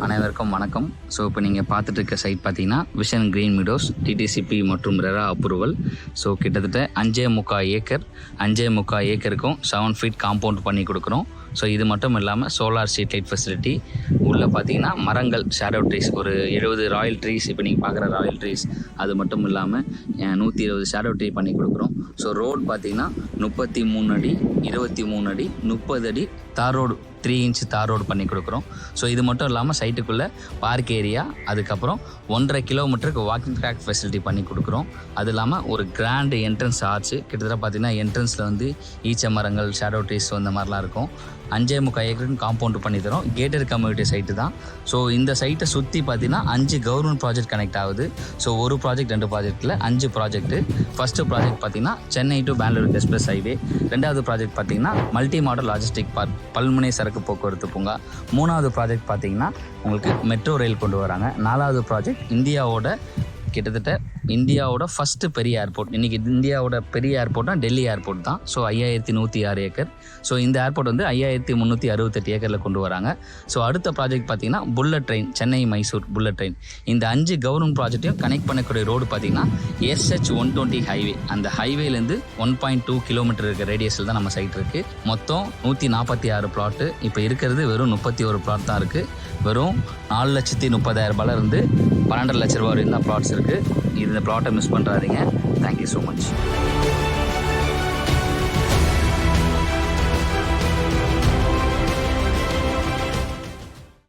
அனைவருக்கும் வணக்கம். ஸோ இப்போ நீங்கள் பார்த்துட்டு இருக்க சைட் பார்த்தீங்கன்னா விஷன் கிரீன் மீடோஸ் டிடிசிபி மற்றும் ரெரா அப்ரூவல். ஸோ கிட்டத்தட்ட 5.25 ஏக்கருக்கும் 7 ஃபீட் காம்பவுண்ட் பண்ணி கொடுக்குறோம். ஸோ இது மட்டும் இல்லாமல் சோலார் ஸ்ட்ரீட் லைட் ஃபெசிலிட்டி உள்ளே பார்த்தீங்கன்னா மரங்கள் ஷேடோ ட்ரீஸ் ஒரு 70 ராயல் ட்ரீஸ், இப்போ நீங்கள் பார்க்குற ராயல் ட்ரீஸ் அது மட்டும் இல்லாமல் 120 ஷேடோ ட்ரீ பண்ணி கொடுக்குறோம். ஸோ ரோடு பார்த்தீங்கன்னா 33 அடி 23 அடி 30 அடி தார் ரோடு 3 இன்ச் தார் ரோடு பண்ணி கொடுக்குறோம். ஸோ இது மட்டும் இல்லாமல் சைட்டுக்குள்ளே பார்க் ஏரியா, அதுக்கப்புறம் 1.5 கிலோமீட்டருக்கு வாக்கிங் ட்ராக் ஃபெசிலிட்டி பண்ணி கொடுக்குறோம். அது இல்லாமல் ஒரு கிராண்ட் என்ட்ரன்ஸ் ஆச்சு. கிட்டத்தட்ட பார்த்தீங்கன்னா என்ட்ரன்ஸில் வந்து ஈச்ச மரங்கள் ஷேடோ ட்ரீஸ் அந்த மாதிரிலாம் இருக்கும். 5.25 ஏக்கருக்கு காம்பவுண்ட் பண்ணி தரோம். கேட்டட் கம்யூனிட்டி சைட்டு தான். ஸோ இந்த சைட்டை சுற்றி பார்த்தீங்கன்னா 5 கவர்மெண்ட் ப்ராஜெக்ட் கனெக்ட் ஆகுது. ஸோ ஒரு ப்ராஜெக்ட் 2 ப்ராஜெக்ட்டில் 5 ப்ராஜெக்ட்டு. ஃபஸ்ட்டு ப்ராஜெக்ட் பார்த்தீங்கன்னா Chennai to Bangalore express highway. 2வது ப்ராஜெக்ட் பார்த்தீங்கன்னா மல்டி மாடல் லாஜிஸ்டிக் பார்க் பல்முனை சரக்கு போக்குவரத்து பூங்கா. 3வது ப்ராஜெக்ட் பார்த்தீங்கன்னா உங்களுக்கு மெட்ரோ ரயில் கொண்டு வராங்க. 4வது ப்ராஜெக்ட் கிட்டத்தட்ட இந்தியாவோட ஃபஸ்ட்டு பெரிய ஏர்போர்ட். இன்றைக்கி இந்தியாவோட பெரிய ஏர்போர்ட்னா டெல்லி ஏர்போர்ட் தான். So 5106 acre. ஸோ இந்த ஏர்போர்ட் வந்து 5368 ஏக்கரில் கொண்டு வராங்க. ஸோ அடுத்த ப்ராஜெக்ட் பார்த்திங்கன்னா bullet train, Chennai Mysore bullet train. இந்த 5 கவர்மெண்ட் ப்ராஜெக்ட்டையும் கனெக்ட் பண்ணக்கூடிய ரோடு பார்த்திங்கன்னா SH120 ஹைவே. அந்த ஹைவேலேருந்து 1.2 கிலோமீட்டர் இருக்க ரேடியஸில் தான் நம்ம சைட் இருக்குது. மொத்தம் 146 பிளாட்டு. இப்போ இருக்கிறது வெறும் 31 பிளாட் தான் இருக்குது. வெறும் 4,30,000 இருந்து 12 லட்ச ரூபா வரையும் தான் பிளாட்ஸ் இருக்குது. இந்த பிளாட்டை மிஸ் பண்ணுறாதீங்க. Thank you so much.